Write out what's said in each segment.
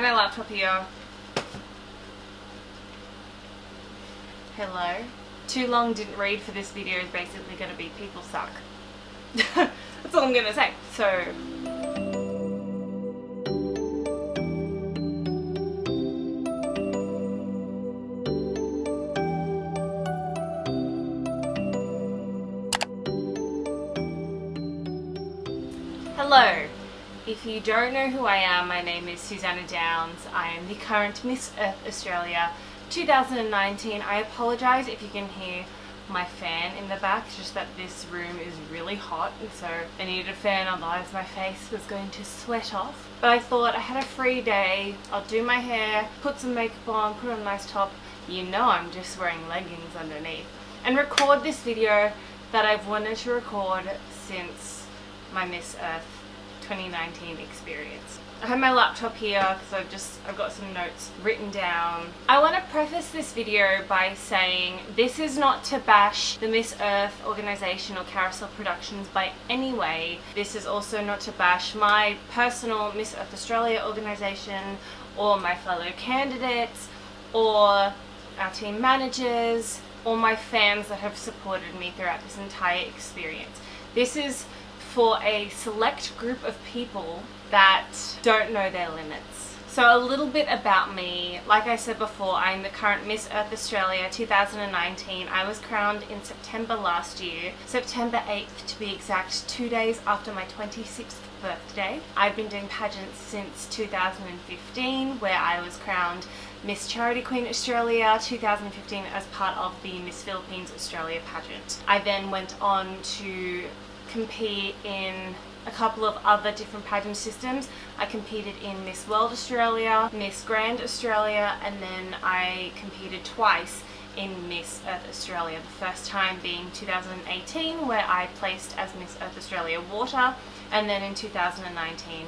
my laptop here. Hello. Too long didn't read for this video is basically going to be people suck. That's all I'm going to say. So... Hello. If you don't know who I am, my name is Susana Downs. I am the current Miss Earth Australia 2019. I apologise if you can hear my fan in the back, it's just that this room is really hot and so I needed a fan, otherwise my face was going to sweat off. But I thought I had a free day, I'll do my hair, put some makeup on, put on a nice top, you know I'm just wearing leggings underneath, and record this video that I've wanted to record since my Miss Earth 2019 experience. I have my laptop here because I've got some notes written down. I want to preface this video by saying this is not to bash the Miss Earth organisation or Carousel Productions by any way. This is also not to bash my personal Miss Earth Australia organisation or my fellow candidates or our team managers or my fans that have supported me throughout this entire experience. This is for a select group of people that don't know their limits. So a little bit about me. Like I said before, I'm the current Miss Earth Australia 2019. I was crowned in September last year, September 8th to be exact, 2 days after my 26th birthday. I've been doing pageants since 2015, where I was crowned Miss Charity Queen Australia 2015 as part of the Miss Philippines Australia pageant. I then went on to compete in a couple of other different pageant systems. I competed in Miss World Australia, Miss Grand Australia, and then I competed twice in Miss Earth Australia. The first time being 2018, where I placed as Miss Earth Australia Water, and then in 2019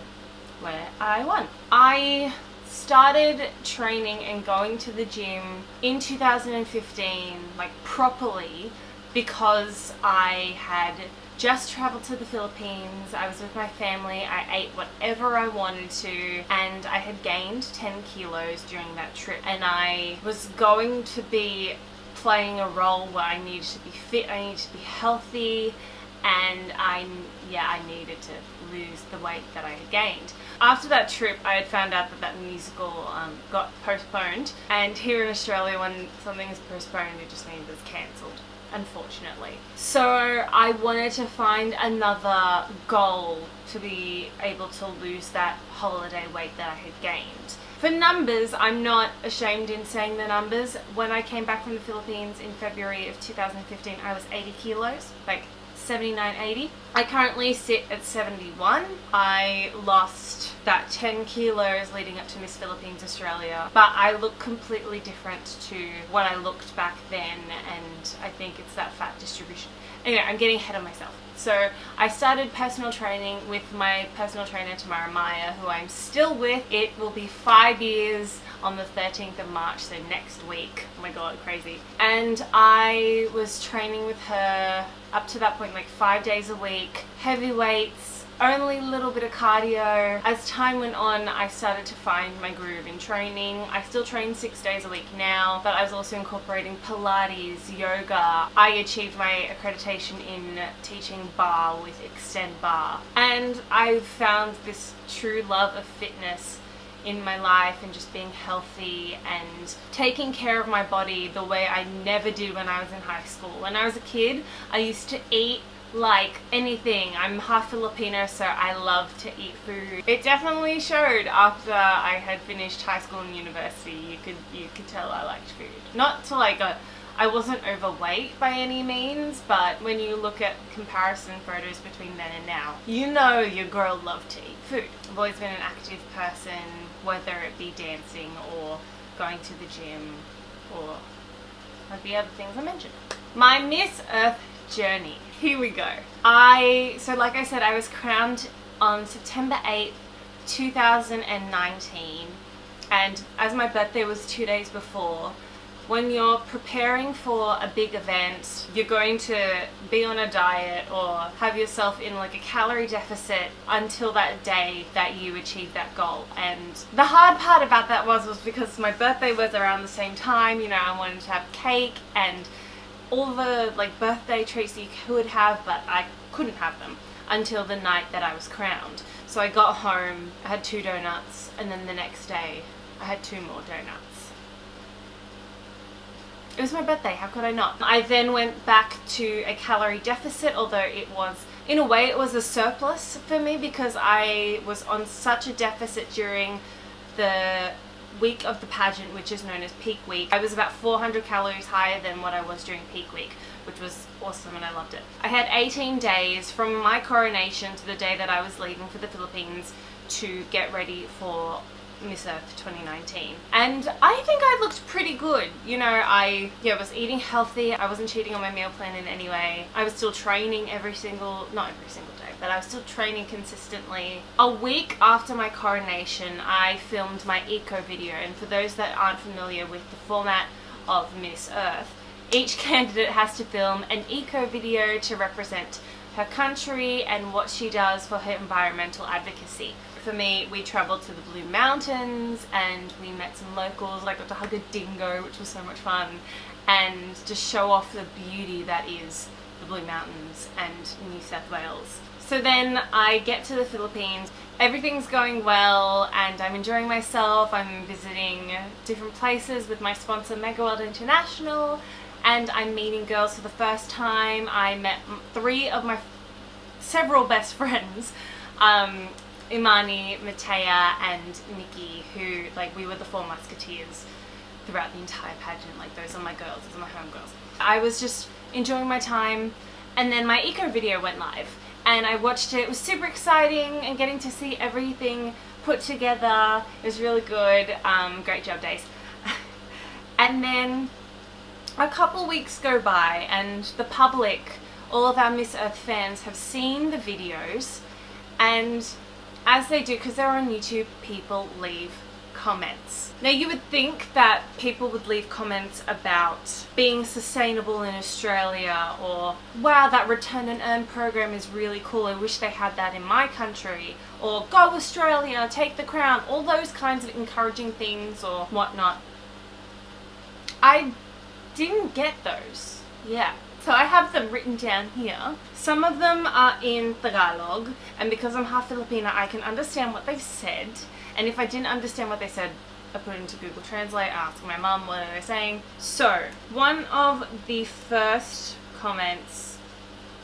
where I won. I started training and going to the gym in 2015, like properly, because I had just traveled to the Philippines. I was with my family, I ate whatever I wanted to, and I had gained 10 kilos during that trip, and I was going to be playing a role where I needed to be fit, I needed to be healthy, and I needed to lose the weight that I had gained. After that trip, I had found out that musical got postponed, and here in Australia when something is postponed it just means it's cancelled, unfortunately. So I wanted to find another goal to be able to lose that holiday weight that I had gained. For numbers, I'm not ashamed in saying the numbers. When I came back from the Philippines in February of 2015, I was 80 kilos, like 79, 80. I currently sit at 71. I lost that 10 kilos leading up to Miss Philippines Australia, but I look completely different to what I looked back then, and I think it's that fat distribution. Anyway, I'm getting ahead of myself. So I started personal training with my personal trainer Tamara Maya, who I'm still with. It will be 5 years on the 13th of March, so next week. Oh my god, crazy. And I was training with her up to that point like 5 days a week, heavy weights, only a little bit of cardio. As time went on, I started to find my groove in training. I still train 6 days a week now, but I was also incorporating Pilates, yoga. I achieved my accreditation in teaching bar with Extend Bar, and I found this true love of fitness in my life and just being healthy and taking care of my body the way I never did when I was in high school. When I was a kid, I used to eat like anything. I'm half Filipino, so I love to eat food. It definitely showed after I had finished high school and university. You could tell I liked food. Not to like I wasn't overweight by any means, but when you look at comparison photos between then and now, you know your girl loved to eat food. I've always been an active person, whether it be dancing or going to the gym or the other things I mentioned. My Miss Earth journey. Here we go. So like I said, I was crowned on September 8th, 2019, and as my birthday was 2 days before, when you're preparing for a big event, you're going to be on a diet or have yourself in like a calorie deficit until that day that you achieve that goal. And the hard part about that was because my birthday was around the same time, you know, I wanted to have cake and all the like birthday treats that you could have, but I couldn't have them until the night that I was crowned. So I got home, I had 2 donuts, and then the next day I had 2 more donuts. It was my birthday, how could I not? I then went back to a calorie deficit, although it was, in a way, it was a surplus for me because I was on such a deficit during the week of the pageant, which is known as peak week. I was about 400 calories higher than what I was during peak week, which was awesome and I loved it. I had 18 days from my coronation to the day that I was leaving for the Philippines to get ready for Miss Earth 2019, and I think I looked pretty good. You know, I was eating healthy, I wasn't cheating on my meal plan in any way. I was still training not every single day, but I was still training consistently. A week after my coronation, I filmed my eco video, and for those that aren't familiar with the format of Miss Earth, each candidate has to film an eco video to represent her country and what she does for her environmental advocacy. For me, we traveled to the Blue Mountains and we met some locals. I got to hug a dingo, which was so much fun, and just show off the beauty that is the Blue Mountains and New South Wales. So then I get to the Philippines, everything's going well and I'm enjoying myself. I'm visiting different places with my sponsor Mega World International, and I'm meeting girls for the first time. I met 3 of my several best friends, Imani, Matea, and Nikki, who, like, we were the 4 musketeers throughout the entire pageant. Like, those are my girls, those are my homegirls. I was just enjoying my time, and then my eco video went live, and I watched it. It was super exciting, and getting to see everything put together. It was really good. Great job, Dace. And then a couple weeks go by, and the public, all of our Miss Earth fans, have seen the videos, and as they do, because they're on YouTube, people leave comments. Now, you would think that people would leave comments about being sustainable in Australia, or wow, that return and earn program is really cool, I wish they had that in my country, or go Australia, take the crown, all those kinds of encouraging things or whatnot. I didn't get those. Yeah. So I have them written down here. Some of them are in Tagalog, and because I'm half Filipina, I can understand what they've said. And if I didn't understand what they said, I put it into Google Translate, ask my mum what are they saying. So, one of the first comments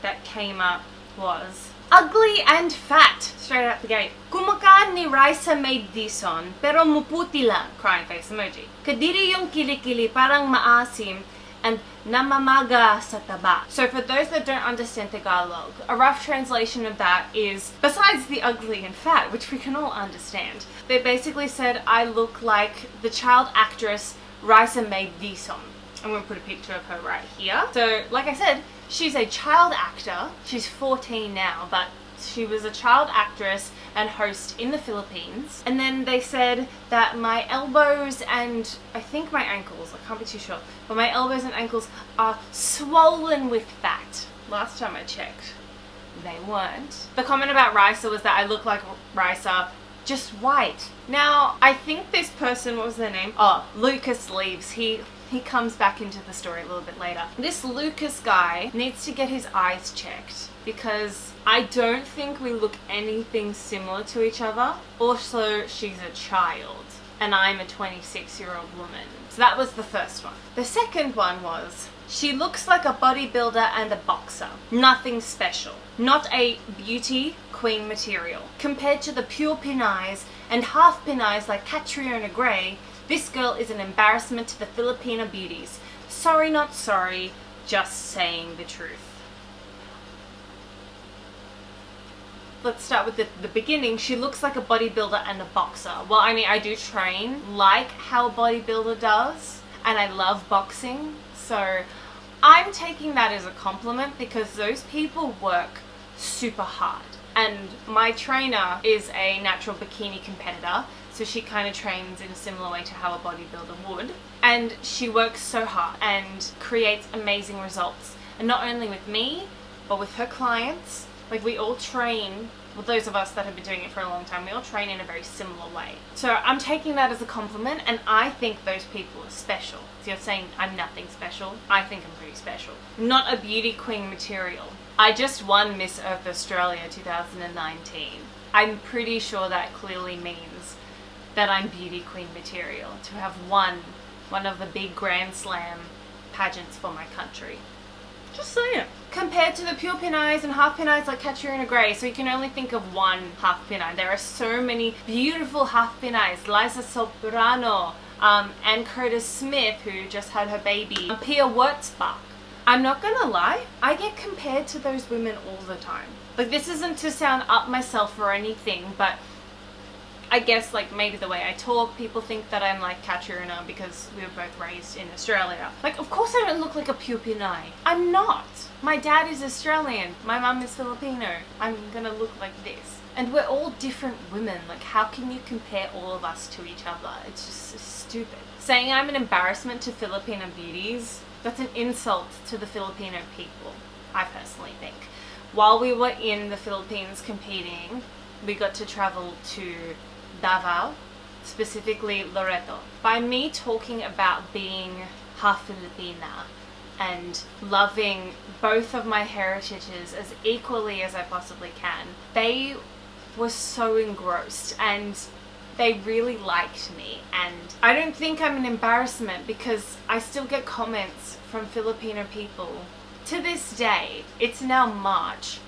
that came up was, ugly and fat, straight out the gate. Kumakain ni Raisa made dison, pero muputi lang, crying face emoji. Kadiri yung kilikili parang maasim, and namamaga sa taba. So for those that don't understand Tagalog, a rough translation of that is, besides the ugly and fat, which we can all understand, they basically said I look like the child actress Raisa May Dison. I'm going to put a picture of her right here. So like I said, she's a child actor. She's 14 now, but she was a child actress and host in the Philippines. And then they said that my elbows and I think my ankles, I can't be too sure, but my elbows and ankles are swollen with fat. Last time I checked, they weren't. The comment about Raisa was that I look like Raisa, just white. Now, I think this person, what was their name? Oh, Lucas leaves. He comes back into the story a little bit later. This Lucas guy needs to get his eyes checked because I don't think we look anything similar to each other. Also, she's a child and I'm a 26-year-old woman. So that was the first one. The second one was, she looks like a bodybuilder and a boxer. Nothing special. Not a beauty queen material. Compared to the pure Pinays and half Pinays like Catriona Gray, this girl is an embarrassment to the Filipino beauties. Sorry, not sorry, just saying the truth. Let's start with the beginning. She looks like a bodybuilder and a boxer. Well, I mean, I do train like how a bodybuilder does, and I love boxing, so I'm taking that as a compliment because those people work super hard. And my trainer is a natural bikini competitor, So she kind of trains in a similar way to how a bodybuilder would. And she works so hard and creates amazing results. And not only with me, but with her clients. Like, we all train, well, those of us that have been doing it for a long time, we all train in a very similar way. So I'm taking that as a compliment, and I think those people are special. So you're saying I'm nothing special? I think I'm pretty special. Not a beauty queen material. I just won Miss Earth Australia 2019. I'm pretty sure that clearly means that I'm beauty queen material, to have won one of the big Grand Slam pageants for my country. Just saying. Compared to the pure pin eyes and half pin eyes like Katrina Gray, so you can only think of one half pin eye. There are so many beautiful half pin eyes. Liza Soprano, Ann Curtis Smith, who just had her baby, Pia Wurtzbach. I'm not gonna lie, I get compared to those women all the time. Like, this isn't to sound up myself or anything, but I guess, like, maybe the way I talk, people think that I'm like Katrina because we were both raised in Australia. Like, of course I don't look like a pure pin eye. I'm not. My dad is Australian. My mum is Filipino. I'm gonna look like this. And we're all different women. Like, how can you compare all of us to each other? It's just so stupid. Saying I'm an embarrassment to Filipino beauties, that's an insult to the Filipino people, I personally think. While we were in the Philippines competing, we got to travel to Davao, specifically Loreto. By me talking about being half Filipina and loving both of my heritages as equally as I possibly can, they were so engrossed and they really liked me. And I don't think I'm an embarrassment because I still get comments from Filipino people to this day. It's now March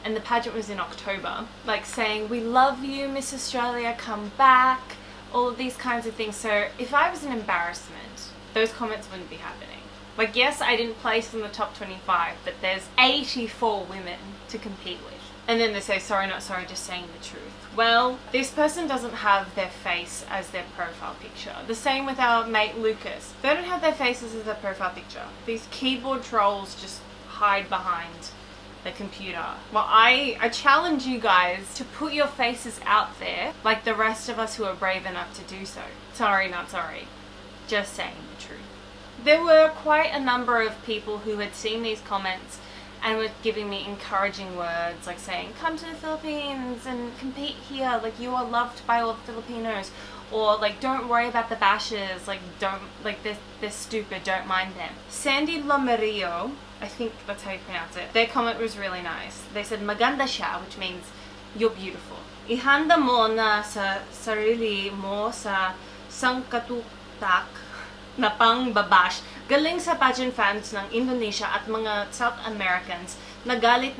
and the pageant was in October, like saying, "We love you, Miss Australia, come back," all of these kinds of things. So if I was an embarrassment, those comments wouldn't be happening. Like, yes, I didn't place in the top 25, but there's 84 women to compete with. And then they say, "Sorry, not sorry, just saying the truth." Well, this person doesn't have their face as their profile picture. The same with our mate Lucas. They don't have their faces as their profile picture. These keyboard trolls just hide behind the computer. Well, I challenge you guys to put your faces out there like the rest of us who are brave enough to do so. Sorry, not sorry. Just saying the truth. There were quite a number of people who had seen these comments and were giving me encouraging words, like saying, "Come to the Philippines and compete here, like you are loved by all the Filipinos," or like, "Don't worry about the bashes, like don't, like they're stupid, don't mind them." Sandy Lomerio, I think that's how you pronounce it, their comment was really nice. They said, "Maganda siya," which means you're beautiful. Ihanda mo na sa sarili mo sa sangkatutak na pangbabash galing sa pageant fans ng Indonesia at mga South Americans na galit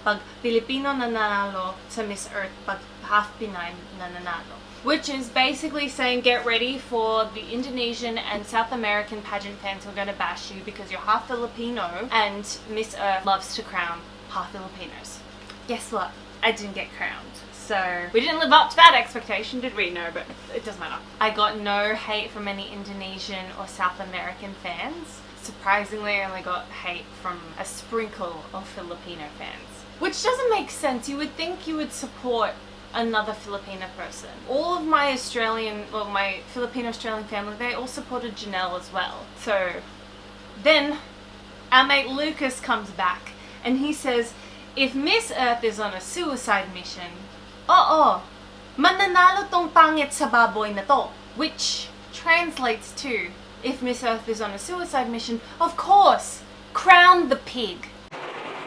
pag Filipino nanalo sa Miss Earth pag half Pinay nanalo. Which is basically saying, get ready for the Indonesian and South American pageant fans who are going to bash you because you're half Filipino and Miss Earth loves to crown half Filipinos. Guess what? I didn't get crowned. So we didn't live up to that expectation, did we? No, but it doesn't matter. I got no hate from any Indonesian or South American fans. Surprisingly, I only got hate from a sprinkle of Filipino fans. Which doesn't make sense. You would think you would support another Filipino person. All of my my Filipino-Australian family, they all supported Janelle as well. So then our mate Lucas comes back and he says, "If Miss Earth is on a suicide mission, oo, mananalo tong pangit sa baboy na to." Which translates to, if Miss Earth is on a suicide mission, of course, crown the pig.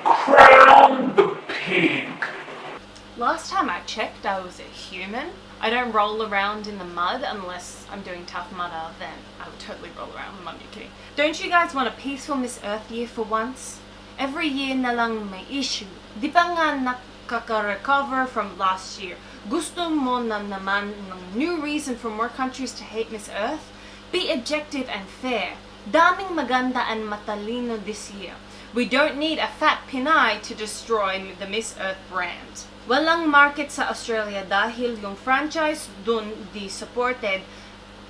Crown the pig. Last time I checked, I was a human. I don't roll around in the mud unless I'm doing Tough Mudder, then I would totally roll around in the mud, you kidding. Don't you guys want a peaceful Miss Earth year for once? Every year na lang may issue. Di pa nga nakaka-recover from last year. Gusto mo na naman ng new reason for more countries to hate Miss Earth? Be objective and fair. Daming maganda and matalino this year. We don't need a fat Pinay to destroy the Miss Earth brand. Walang market sa Australia dahil yung franchise dun di supported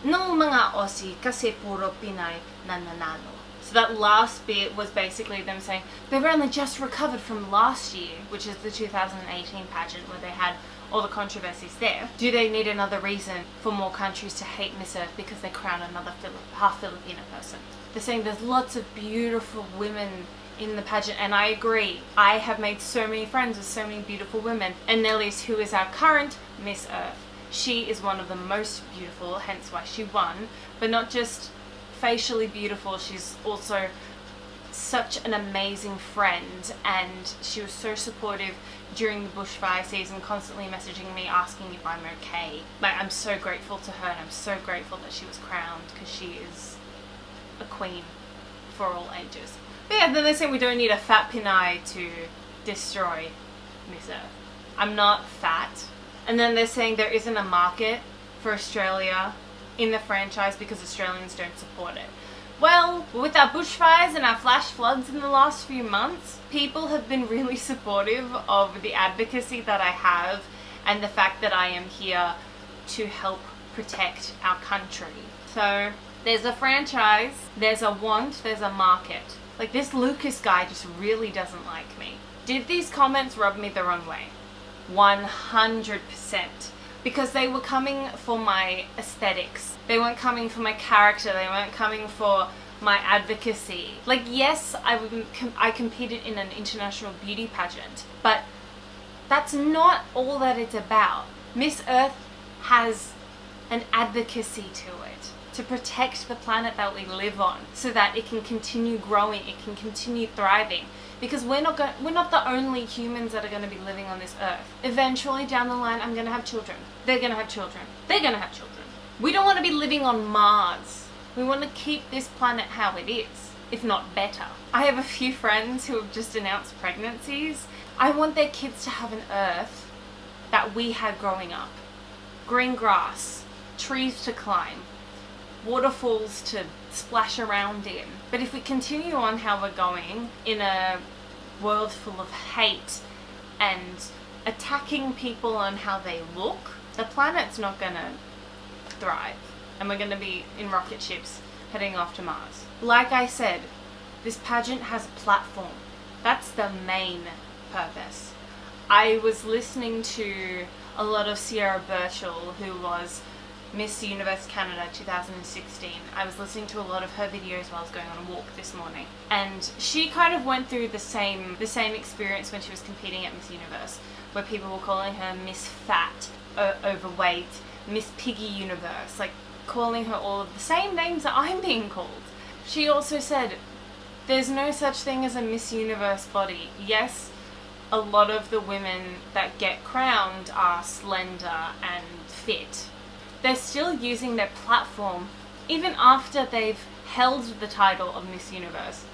ng mga Aussie kasi puro Pinay na nanalo. So that last bit was basically them saying they've only just recovered from last year, which is the 2018 pageant where they had all the controversies there. Do they need another reason for more countries to hate Miss Earth because they crown another half Filipino person? They're saying there's lots of beautiful women in the pageant, and I agree. I have made so many friends with so many beautiful women, and Nelly's, who is our current Miss Earth, she is one of the most beautiful, hence why she won, but not just facially beautiful, she's also such an amazing friend, and she was so supportive during the bushfire season, constantly messaging me asking if I'm okay. Like, I'm so grateful to her, and I'm so grateful that she was crowned, because she is a queen for all ages. But yeah, then they're saying we don't need a fat Pinay to destroy Miss Earth. I'm not fat. And then they're saying there isn't a market for Australia in the franchise because Australians don't support it. Well, with our bushfires and our flash floods in the last few months, people have been really supportive of the advocacy that I have and the fact that I am here to help protect our country. So there's a franchise, there's a want, there's a market. Like, this Lucas guy just really doesn't like me. Did these comments rub me the wrong way? 100%. Because they were coming for my aesthetics. They weren't coming for my character. They weren't coming for my advocacy. Like, yes, I competed in an international beauty pageant, but that's not all that it's about. Miss Earth has an advocacy to it, to protect the planet that we live on, so that it can continue growing, it can continue thriving. Because we're not the only humans that are going to be living on this earth. Eventually, down the line, I'm going to have children. They're going to have children. They're going to have children. We don't want to be living on Mars. We want to keep this planet how it is, if not better. I have a few friends who have just announced pregnancies. I want their kids to have an earth that we had growing up. Green grass, trees to climb, waterfalls to splash around in. But if we continue on how we're going in a world full of hate and attacking people on how they look, the planet's not gonna thrive, and we're gonna be in rocket ships heading off to Mars. Like I said, this pageant has a platform. That's the main purpose. I was listening to a lot of Sierra Bearchell, who was Miss Universe Canada 2016. I was listening to a lot of her videos while I was going on a walk this morning, and she kind of went through the same experience when she was competing at Miss Universe, where people were calling her Miss Fat, overweight, Miss Piggy Universe, like calling her all of the same names that I'm being called. She also said there's no such thing as a Miss Universe body. Yes, a lot of the women that get crowned are slender and fit. They're still using their platform, even after they've held the title of Miss Universe,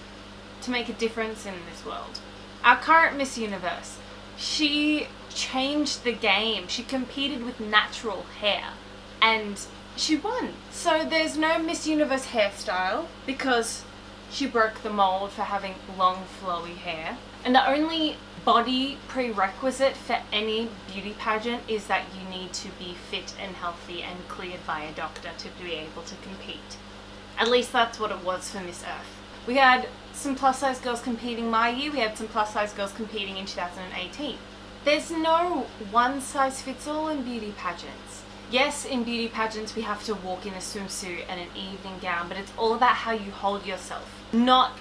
to make a difference in this world. Our current Miss Universe, she changed the game. She competed with natural hair, and she won. So there's no Miss Universe hairstyle, because she broke the mold for having long, flowy hair. And the only body prerequisite for any beauty pageant is that you need to be fit and healthy and cleared by a doctor to be able to compete. At least that's what it was for Miss Earth. We had some plus size girls competing my year, we had some plus size girls competing in 2018. There's no one size fits all in beauty pageants. Yes, in beauty pageants we have to walk in a swimsuit and an evening gown, but it's all about how you hold yourself, not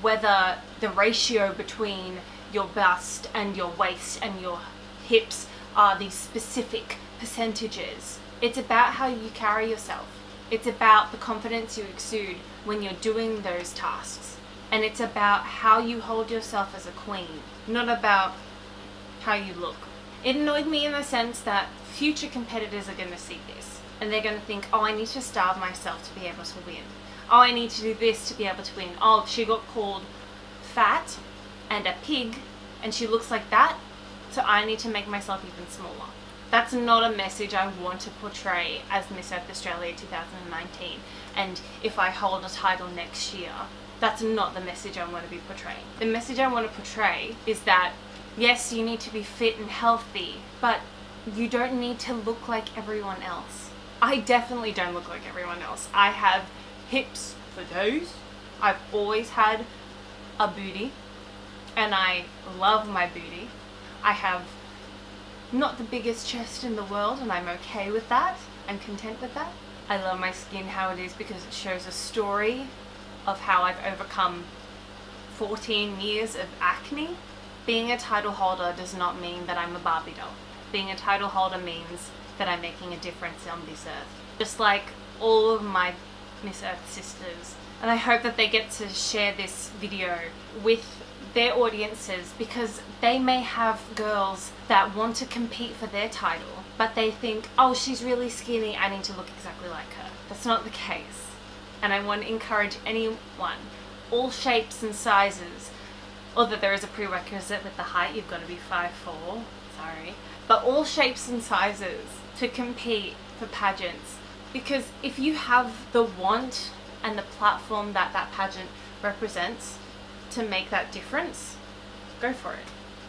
whether the ratio between your bust and your waist and your hips are these specific percentages. It's about how you carry yourself. It's about the confidence you exude when you're doing those tasks. And it's about how you hold yourself as a queen, not about how you look. It annoyed me in the sense that future competitors are going to see this and they're going to think, oh, I need to starve myself to be able to win. Oh, I need to do this to be able to win. Oh, she got called fat and a pig and she looks like that, so I need to make myself even smaller. That's not a message I want to portray as Miss Earth Australia 2019. And if I hold a title next year, that's not the message I want to be portraying. The message I want to portray is that, yes, you need to be fit and healthy, but you don't need to look like everyone else. I definitely don't look like everyone else. I have hips for days. I've always had a booty, and I love my booty. I have not the biggest chest in the world, and I'm okay with that. I'm content with that. I love my skin how it is because it shows a story of how I've overcome 14 years of acne. Being a title holder does not mean that I'm a Barbie doll. Being a title holder means that I'm making a difference on this earth. Just like all of my Miss Earth sisters. And I hope that they get to share this video with their audiences, because they may have girls that want to compete for their title, but they think, oh, she's really skinny, I need to look exactly like her. That's not the case. And I want to encourage anyone, all shapes and sizes, although there is a prerequisite with the height, you've got to be 5'4", sorry, but all shapes and sizes to compete for pageants, because if you have the want and the platform that that pageant represents to make that difference, go for it.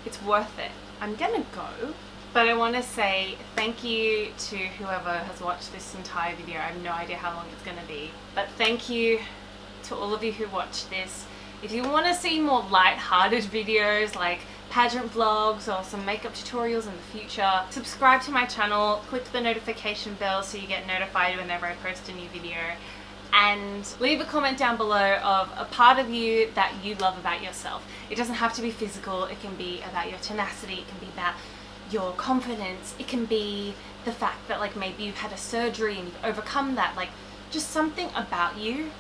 It's worth it. I'm gonna go, but I want to say thank you to whoever has watched this entire video. I have no idea how long it's gonna be, but thank you to all of you who watched this. If you want to see more light-hearted videos like pageant vlogs or some makeup tutorials in the future, subscribe to my channel, click the notification bell so you get notified whenever I post a new video, and leave a comment down below of a part of you that you love about yourself. It doesn't have to be physical, it can be about your tenacity, it can be about your confidence, it can be the fact that like maybe you've had a surgery and you've overcome that, like just something about you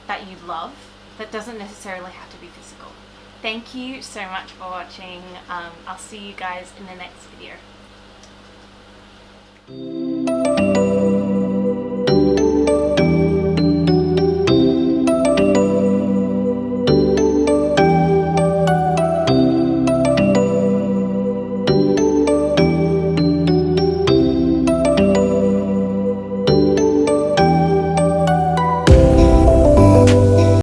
that you love that doesn't necessarily have to be physical. Thank you so much for watching. I'll see you guys in the next video.